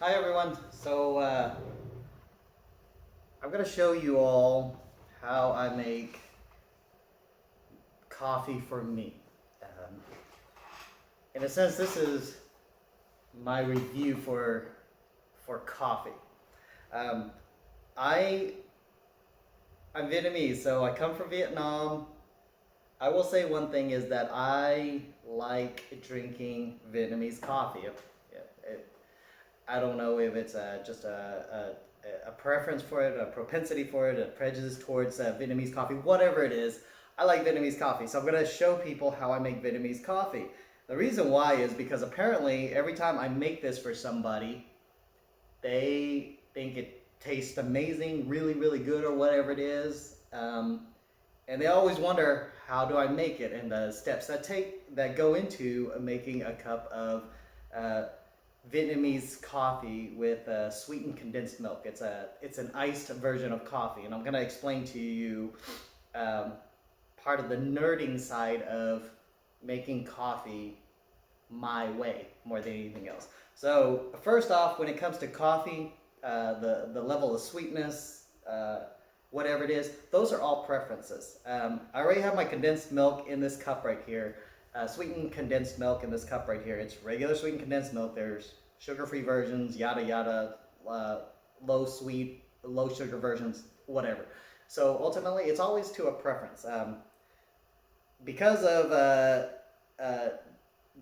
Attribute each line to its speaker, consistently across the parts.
Speaker 1: Hi everyone. I'm going to show you all how I make coffee for me. Um, in a sense, this is my review for coffee. Um, I I'm Vietnamese, so I come from Vietnam. I will say one thing is that I like drinking Vietnamese coffee. I don't know if it's just a preference for it, a propensity for it, a prejudice towards Vietnamese coffee, whatever it is. I like Vietnamese coffee. So I'm going to show people how I make Vietnamese coffee. The reason why is because apparently every time I make this for somebody, they think it tastes amazing, really, really good, or whatever it is. And they always wonder, how do I make it, and the steps that go into making a cup of uh, Vietnamese coffee with sweetened condensed milk. It's an iced version of coffee, and I'm gonna explain to you um, part of the nerding side of making coffee my way more than anything else. So first off, when it comes to coffee, the level of sweetness, whatever it is, those are all preferences. I already have my condensed milk in this cup right here. Sweetened condensed milk in this cup right here. It's regular sweetened condensed milk. There's sugar-free versions, yada yada, low sweet, low sugar versions, whatever. So ultimately, it's always to a preference. Because of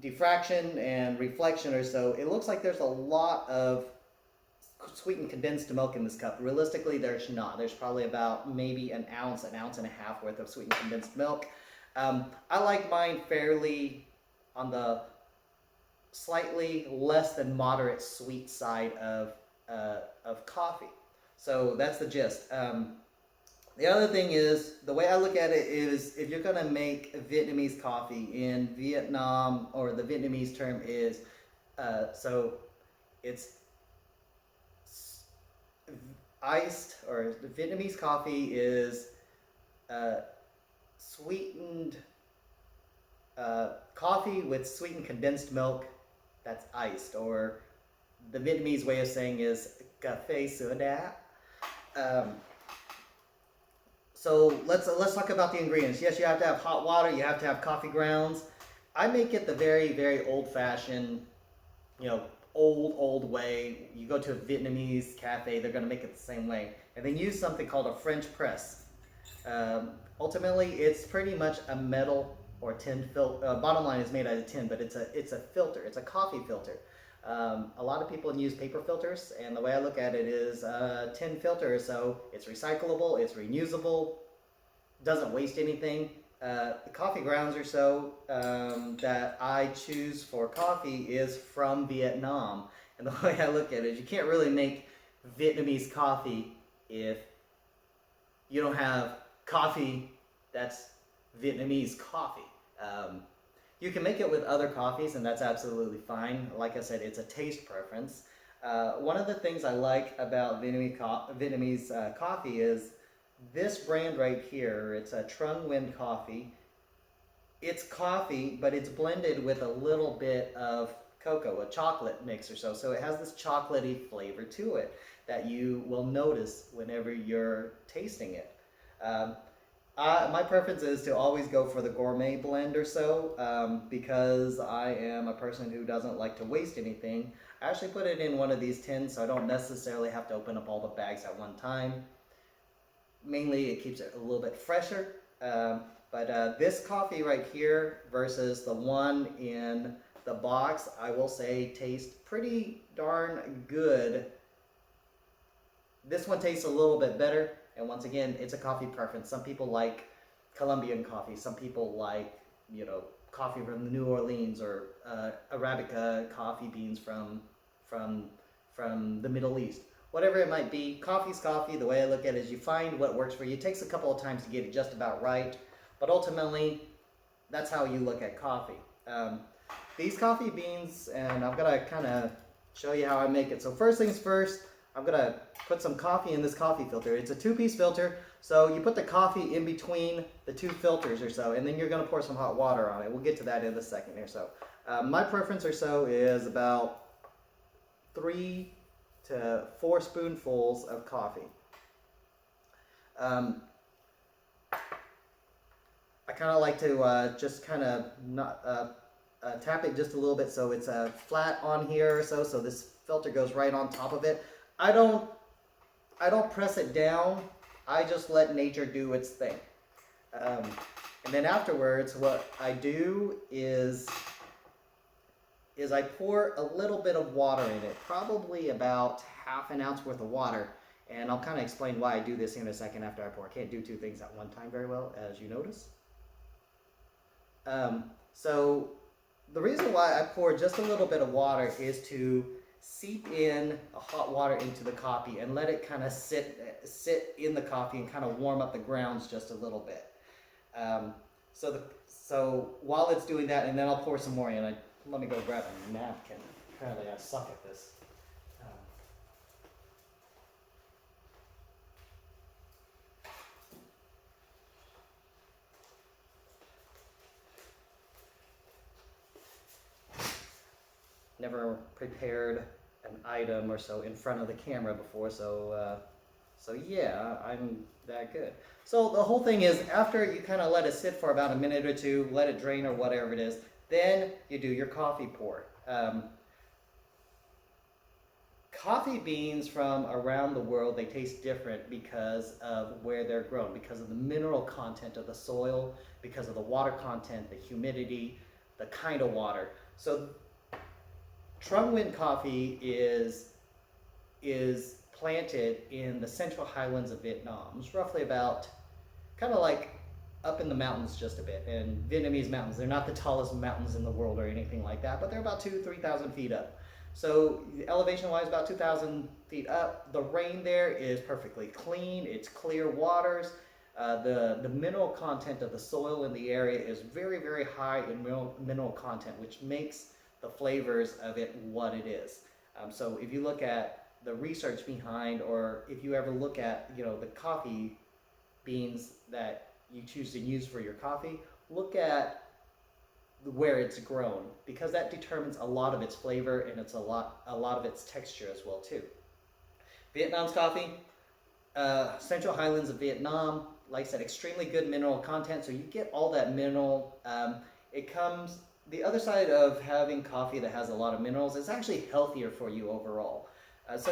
Speaker 1: diffraction and reflection or so, it looks like there's a lot of sweetened condensed milk in this cup. Realistically, there's not. There's probably about maybe an ounce and a half worth of sweetened condensed milk. I like mine fairly on the slightly less than moderate sweet side of coffee. So that's the gist. The other thing is, the way I look at it is, if you're gonna make Vietnamese coffee in Vietnam, or the Vietnamese term is, so it's iced, or the Vietnamese coffee is sweetened coffee with sweetened condensed milk that's iced, or the Vietnamese way of saying is cà phê sữa đá. So let's talk about the ingredients. Yes, you have to have hot water. You have to have coffee grounds. I make it the very, very old-fashioned, old way. You go to a Vietnamese cafe, they're going to make it the same way, and they use something called a French press. Ultimately, it's pretty much a metal or tin filter. Bottom line is made out of tin, but it's a filter. It's a coffee filter. A lot of people use paper filters, and the way I look at it is a tin filter, so it's recyclable, it's reusable, doesn't waste anything. The coffee grounds or so that I choose for coffee is from Vietnam, and the way I look at it is, you can't really make Vietnamese coffee if you don't have coffee that's Vietnamese coffee. You can make it with other coffees, and that's absolutely fine. Like I said, it's a taste preference. One of the things I like about Vietnamese coffee is this brand right here. It's a NYN coffee. It's coffee, but it's blended with a little bit of cocoa, a chocolate mix or so. So it has this chocolatey flavor to it that you will notice whenever you're tasting it. My preference is to always go for the gourmet blend or so, because I am a person who doesn't like to waste anything. I actually put it in one of these tins, so I don't necessarily have to open up all the bags at one time. Mainly, it keeps it a little bit fresher. But this coffee right here versus the one in the box, I will say tastes pretty darn good. This one tastes a little bit better. And once again, it's a coffee preference. Some people like Colombian coffee. Some people like, coffee from New Orleans, or Arabica coffee beans from the Middle East. Whatever it might be, coffee's coffee. The way I look at it is, you find what works for you. It takes a couple of times to get it just about right, but ultimately, that's how you look at coffee. These coffee beans, and I'm gonna kind of show you how I make it. So first things first, I'm gonna put some coffee in this coffee filter. It's a 2-piece filter, so you put the coffee in between the 2 filters or so, and then you're gonna pour some hot water on it. We'll get to that in a second or so. My preference or so is about 3 to 4 spoonfuls of coffee. I kind of like to just kind of not tap it just a little bit so it's flat on here or so. So this filter goes right on top of it. I don't press it down. I just let nature do its thing. And then afterwards, what I do is I pour a little bit of water in it, probably about ½ an ounce worth of water. And I'll kind of explain why I do this in a second after I pour. I can't do 2 things at one time very well, as you notice. So the reason why I pour just a little bit of water is to seep in a hot water into the coffee and let it kind of sit in the coffee and kind of warm up the grounds just a little bit. So while it's doing that, and then I'll pour some more in. Let me go grab a napkin. Apparently I suck at this. Never prepared an item or so in front of the camera before, so yeah, I'm that good. So the whole thing is, after you kind of let it sit for about a minute or two, let it drain or whatever it is, then you do your coffee pour. Coffee beans from around the world, they taste different because of where they're grown, because of the mineral content of the soil, because of the water content, the humidity, the kind of water. So Trong Nguyen coffee is planted in the central highlands of Vietnam. It's roughly about, kind of like up in the mountains just a bit. And Vietnamese mountains, they're not the tallest mountains in the world or anything like that, but they're about 2,000–3,000 feet up. So elevation-wise, about 2,000 feet up. The rain there is perfectly clean. It's clear waters. The mineral content of the soil in the area is very, very high in mineral content, which makes the flavors of it what it is. So if you look at the research behind, or if you ever look at, the coffee beans that you choose to use for your coffee, look at where it's grown, because that determines a lot of its flavor and a lot of its texture as well too. Vietnam's coffee, Central Highlands of Vietnam, like I said, extremely good mineral content, so you get all that mineral. It comes, the other side of having coffee that has a lot of minerals, it's actually healthier for you overall. So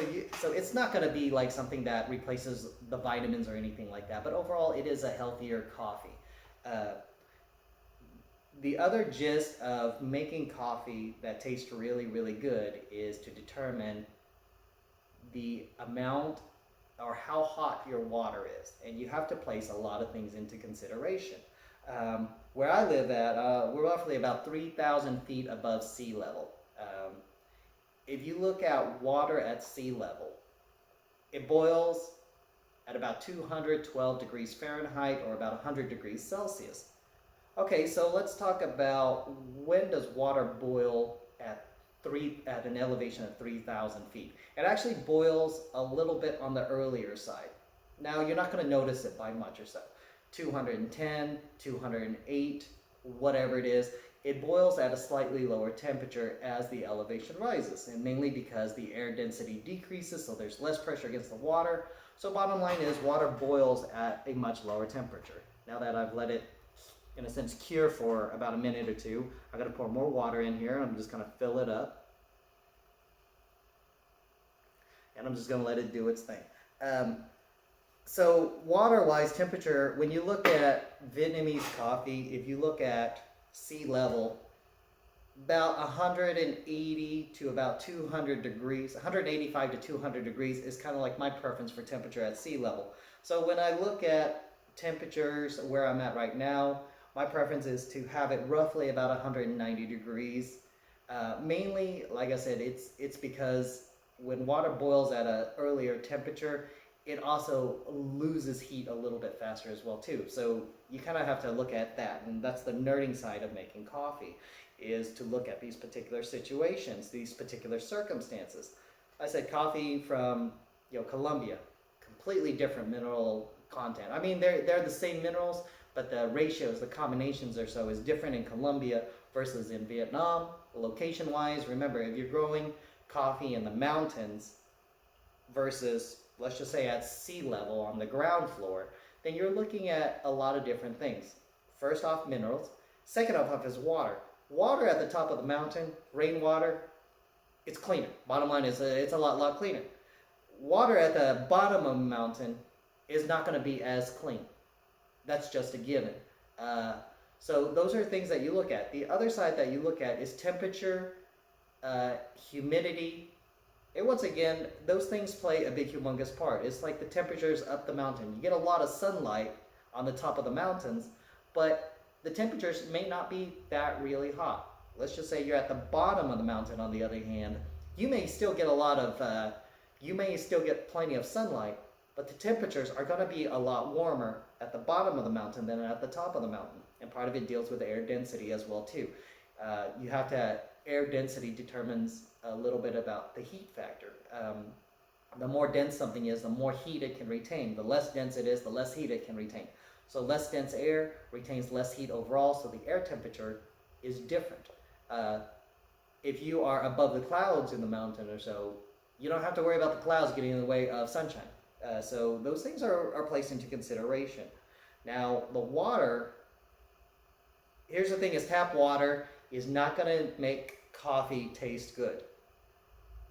Speaker 1: it's not going to be like something that replaces the vitamins or anything like that, but overall it is a healthier coffee. The other gist of making coffee that tastes really, really good is to determine the amount or how hot your water is. And you have to place a lot of things into consideration. Where I live at, we're roughly about 3,000 feet above sea level. If you look at water at sea level, it boils at about 212 degrees Fahrenheit or about 100 degrees Celsius. Okay, so let's talk about, when does water boil at an elevation of 3,000 feet? It actually boils a little bit on the earlier side. Now, you're not going to notice it by much or so. 210, 208, whatever it is, it boils at a slightly lower temperature as the elevation rises, and mainly because the air density decreases, so there's less pressure against the water. So bottom line is, water boils at a much lower temperature. Now that I've let it, in a sense, cure for about a minute or two, I'm going to pour more water in here. I'm just going to fill it up. And I'm just going to let it do its thing. So water-wise, temperature, when you look at Vietnamese coffee, if you look at sea level, about 180 to about 200 degrees, 185 to 200 degrees is kind of like my preference for temperature at sea level. So when I look at temperatures where I'm at right now, my preference is to have it roughly about 190 degrees. Mainly, like I said, it's because when water boils at an earlier temperature, it also loses heat a little bit faster as well too. So you kind of have to look at that, and that's the nerding side of making coffee, is to look at these particular situations, these particular circumstances. I said coffee from Colombia, completely different mineral content. I mean, they're the same minerals, but the ratios, the combinations or so is different in Colombia versus in Vietnam. Location-wise, remember, if you're growing coffee in the mountains, versus, let's just say, at sea level on the ground floor, then you're looking at a lot of different things. First off, minerals. Second off is water. Water at the top of the mountain, rainwater, it's cleaner. Bottom line is it's a lot cleaner. Water at the bottom of the mountain is not going to be as clean. That's just a given. So those are things that you look at. The other side that you look at is temperature, humidity. And once again, those things play a big humongous part. It's like the temperatures up the mountain. You get a lot of sunlight on the top of the mountains, but the temperatures may not be that really hot. Let's just say you're at the bottom of the mountain, on the other hand, you may still get plenty of sunlight, but the temperatures are going to be a lot warmer at the bottom of the mountain than at the top of the mountain. And part of it deals with air density as well too. Air density determines a little bit about the heat factor. The more dense something is, the more heat it can retain. The less dense it is, the less heat it can retain. So less dense air retains less heat overall, so the air temperature is different. If you are above the clouds in the mountain or so, you don't have to worry about the clouds getting in the way of sunshine. So those things are placed into consideration. Now, the water, here's the thing, is tap water is not going to make coffee taste good.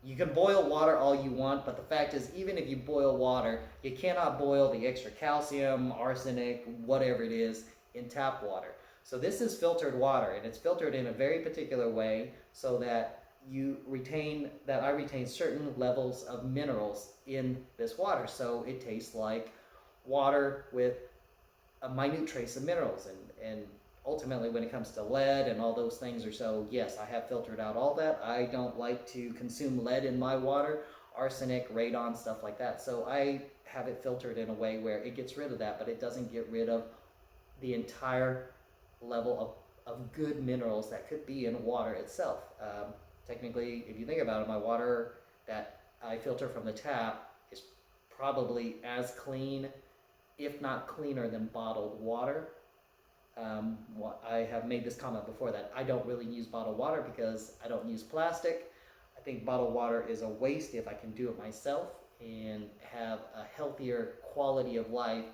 Speaker 1: You can boil water all you want, but the fact is, even if you boil water, you cannot boil the extra calcium, arsenic, whatever it is, in tap water. So this is filtered water, and it's filtered in a very particular way so that I retain certain levels of minerals in this water. So it tastes like water with a minute trace of minerals. And ultimately, when it comes to lead and all those things or so, yes, I have filtered out all that. I don't like to consume lead in my water, arsenic, radon, stuff like that. So I have it filtered in a way where it gets rid of that, but it doesn't get rid of the entire level of good minerals that could be in water itself. Technically, if you think about it, my water that I filter from the tap is probably as clean, if not cleaner, than bottled water. I have made this comment before that I don't really use bottled water because I don't use plastic. I think bottled water is a waste if I can do it myself and have a healthier quality of life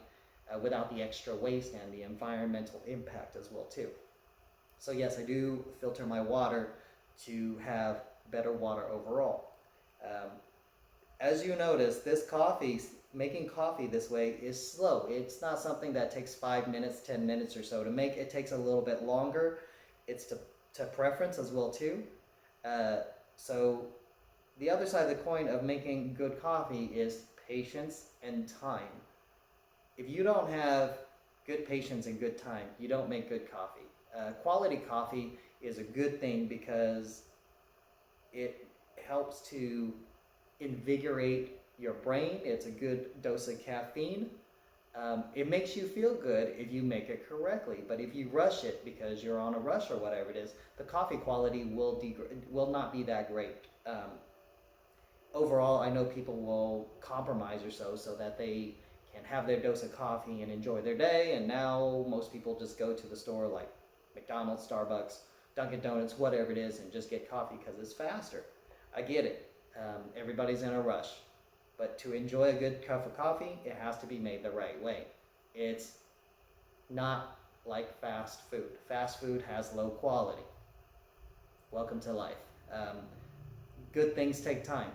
Speaker 1: without the extra waste and the environmental impact as well too. So yes, I do filter my water to have better water overall. As you notice, making coffee this way is slow. It's not something that takes 5 minutes, 10 minutes or so to make. It takes a little bit longer. It's to preference as well too. So the other side of the coin of making good coffee is patience and time. If you don't have good patience and good time, you don't make good coffee. Quality coffee is a good thing because it helps to invigorate your brain. It's a good dose of caffeine. It makes you feel good if you make it correctly, but if you rush it because you're on a rush or whatever it is, the coffee quality will not be that great. Overall, I know people will compromise or so that they can have their dose of coffee and enjoy their day, and now most people just go to the store like McDonald's, Starbucks, Dunkin' Donuts, whatever it is, and just get coffee because it's faster. I get it. Everybody's in a rush. But to enjoy a good cup of coffee, it has to be made the right way. It's not like fast food. Fast food has low quality. Welcome to life. Good things take time.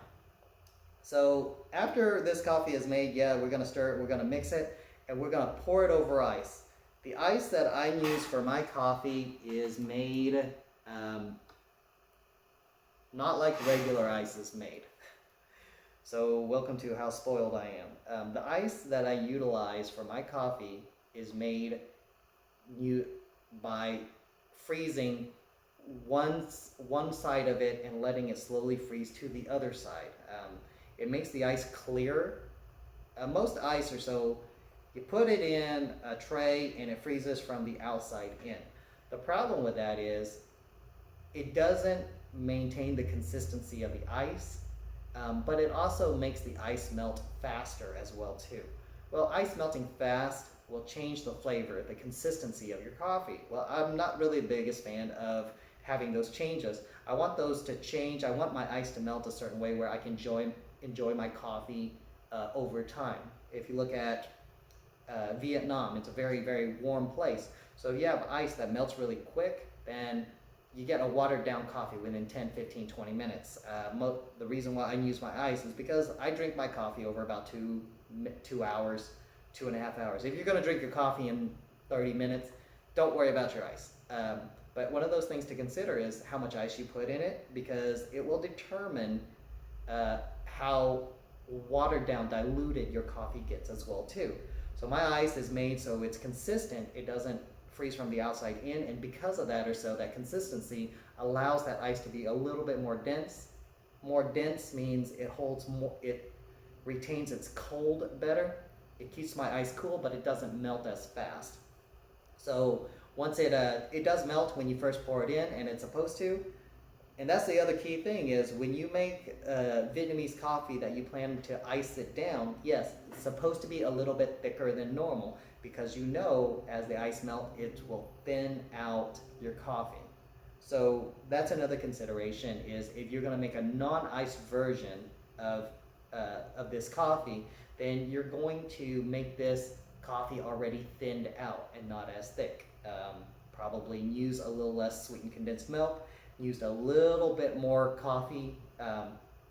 Speaker 1: So after this coffee is made, we're going to stir it, we're going to mix it, and we're going to pour it over ice. The ice that I use for my coffee is made not like regular ice is made. So welcome to how spoiled I am. The ice that I utilize for my coffee is made by freezing one side of it and letting it slowly freeze to the other side. It makes the ice clearer. Most ice or so, you put it in a tray and it freezes from the outside in. The problem with that is it doesn't maintain the consistency of the ice, but it also makes the ice melt faster as well too. Well, ice melting fast will change the flavor, the consistency of your coffee. Well, I'm not really the biggest fan of having those changes. I want those to change. I want my ice to melt a certain way where I can enjoy my coffee over time. If you look at Vietnam, it's a very, very warm place. So if you have ice that melts really quick, then you get a watered down coffee within 10, 15, 20 minutes. The reason why I use my ice is because I drink my coffee over about 2 hours, 2.5 hours. If you're going to drink your coffee in 30 minutes, don't worry about your ice. But one of those things to consider is how much ice you put in it, because it will determine how watered down, diluted your coffee gets as well too. So my ice is made so it's consistent, it doesn't freeze from the outside in, and because of that, or so that consistency allows that ice to be a little bit more dense. More dense means it holds more, it retains its cold better. It keeps my ice cool, but it doesn't melt as fast. So once it does melt when you first pour it in, and it's supposed to. And that's the other key thing is when you make Vietnamese coffee that you plan to ice it down, yes, it's supposed to be a little bit thicker than normal, because you know as the ice melts, it will thin out your coffee. So that's another consideration, is if you're going to make a non-ice version of this coffee, then you're going to make this coffee already thinned out and not as thick. Probably use a little less sweetened condensed milk, used a little bit more coffee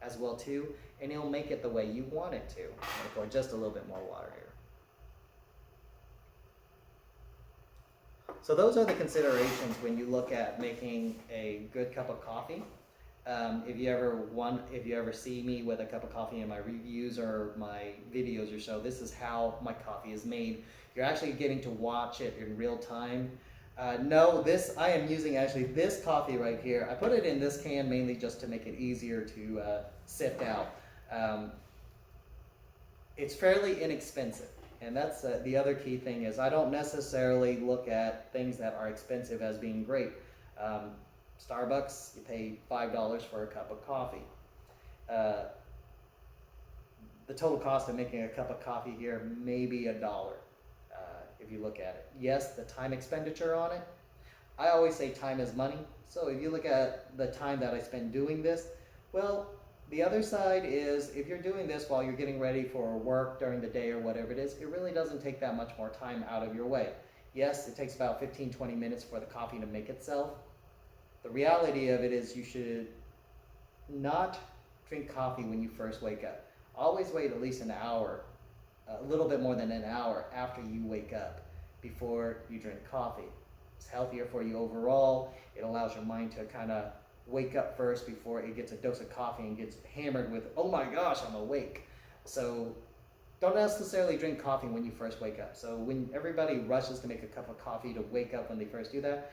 Speaker 1: as well too, and it'll make it the way you want it to. I'm going to pour just a little bit more water here. So those are the considerations when you look at making a good cup of coffee. If you ever see me with a cup of coffee in my reviews or my videos or so, this is how my coffee is made. You're actually getting to watch it in real time. No, I am using actually this coffee right here. I put it in this can mainly just to make it easier to sift out. It's fairly inexpensive. And that's the other key thing is I don't necessarily look at things that are expensive as being great. Starbucks, you pay $5 for a cup of coffee. The total cost of making a cup of coffee here may be $1 if you look at it. Yes, the time expenditure on it. I always say time is money. So if you look at the time that I spend doing this, well, the other side is if you're doing this while you're getting ready for work during the day or whatever it is, it really doesn't take that much more time out of your way. Yes, it takes about 15-20 minutes for the coffee to make itself. The reality of it is you should not drink coffee when you first wake up. Always wait at least an hour, a little bit more than an hour after you wake up before you drink coffee. It's healthier for you overall. It allows your mind to kind of wake up first before it gets a dose of coffee and gets hammered with, oh my gosh, I'm awake. So don't necessarily drink coffee when you first wake up. So when everybody rushes to make a cup of coffee to wake up when they first do that,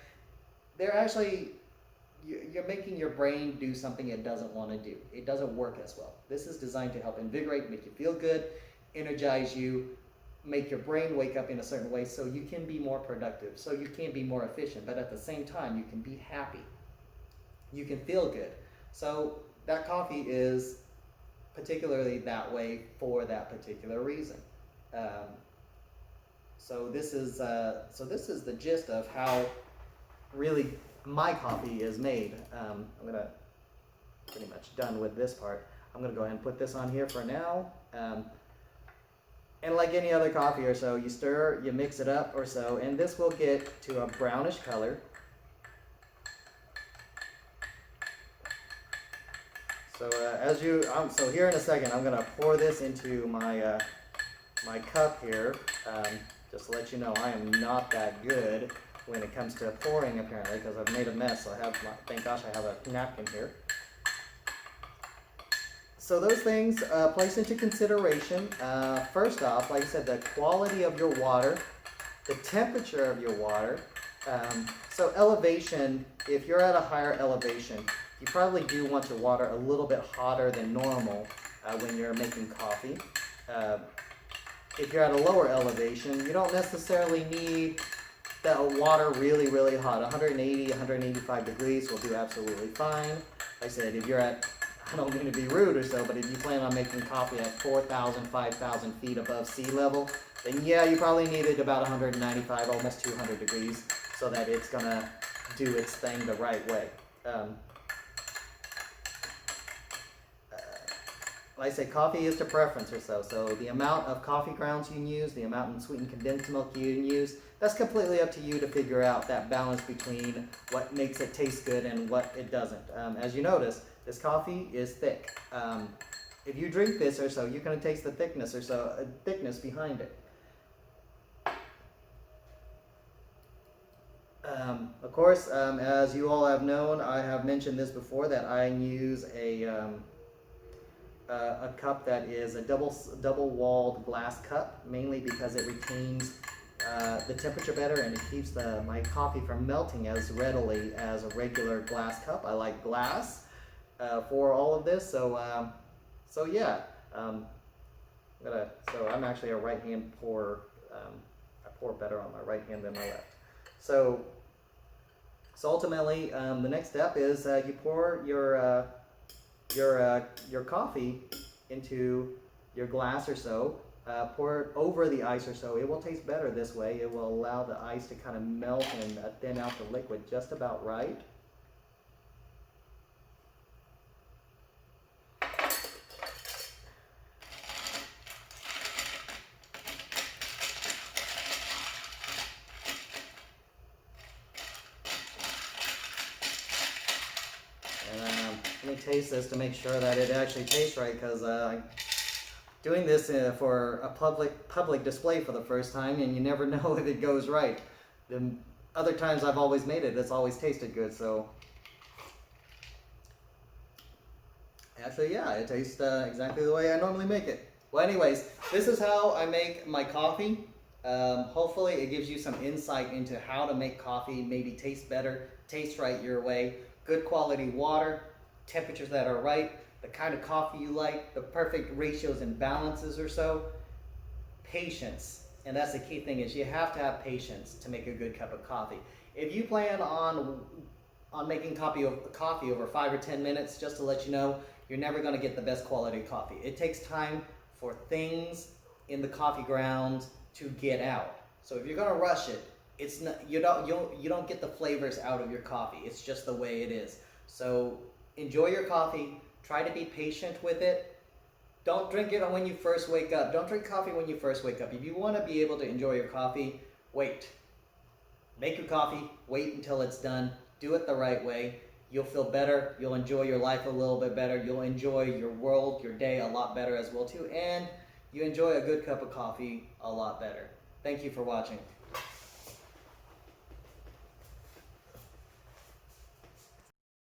Speaker 1: you're making your brain do something it doesn't want to do. It doesn't work as well. This is designed to help invigorate, make you feel good, energize you, make your brain wake up in a certain way so you can be more productive, so you can be more efficient, but at the same time you can be happy. You can feel good. So that coffee is particularly that way for that particular reason. So this is the gist of how really my coffee is made. I'm gonna pretty much done with this part. I'm gonna go ahead and put this on here for now. And like any other coffee or so, you stir, you mix it up or so, and this will get to a brownish color. So so here in a second, I'm gonna pour this into my my cup here. Just to let you know, I am not that good when it comes to pouring apparently, because I've made a mess. So thank gosh, I have a napkin here. So those things place into consideration. First off, like I said, the quality of your water, the temperature of your water. So elevation, if you're at a higher elevation, you probably do want your water a little bit hotter than normal when you're making coffee. If you're at a lower elevation, you don't necessarily need that water really, really hot. 180, 185 degrees will do absolutely fine. Like I said, if you're at, I don't mean to be rude or so, but if you plan on making coffee at 4,000, 5,000 feet above sea level, then yeah, you probably need it about 195, almost 200 degrees, so that it's gonna do its thing the right way. like I say, coffee is to preference or so. So the amount of coffee grounds you can use, the amount of sweetened condensed milk you can use, that's completely up to you to figure out that balance between what makes it taste good and what it doesn't. As you notice, this coffee is thick. If you drink this or so, you're going to taste the thickness or so, thickness behind it. Of course, as you all have known, I have mentioned this before that I use a cup that is a double-walled glass cup, mainly because it retains the temperature better and it keeps my coffee from melting as readily as a regular glass cup. I like glass for all of this, so yeah. So I'm actually a right-hand pourer. I pour better on my right hand than my left. So ultimately, the next step is you pour your coffee into your glass or so. Pour it over the ice or so. It will taste better this way. It will allow the ice to kind of melt and thin out the liquid just about right. Let me taste this to make sure that it actually tastes right, because I'm doing this for a public display for the first time, and you never know if it goes right. The other times I've always made it, it's always tasted good. So actually, yeah, it tastes exactly the way I normally make it. Well, anyways, this is how I make my coffee. Hopefully it gives you some insight into how to make coffee maybe taste better, taste right your way. Good quality water, temperatures that are right, the kind of coffee you like, the perfect ratios and balances or so. Patience, and that's the key thing, is you have to have patience to make a good cup of coffee. If you plan on making coffee over 5 or 10 minutes, just to let you know, you're never going to get the best quality coffee. It takes time for things in the coffee grounds to get out. So if you're going to rush it, it's not, you don't get the flavors out of your coffee. It's just the way it is. So enjoy your coffee. Try to be patient with it. Don't drink it when you first wake up. Don't drink coffee when you first wake up. If you want to be able to enjoy your coffee, wait. Make your coffee. Wait until it's done. Do it the right way. You'll feel better. You'll enjoy your life a little bit better. You'll enjoy your world, your day a lot better as well too. And you enjoy a good cup of coffee a lot better. Thank you for watching.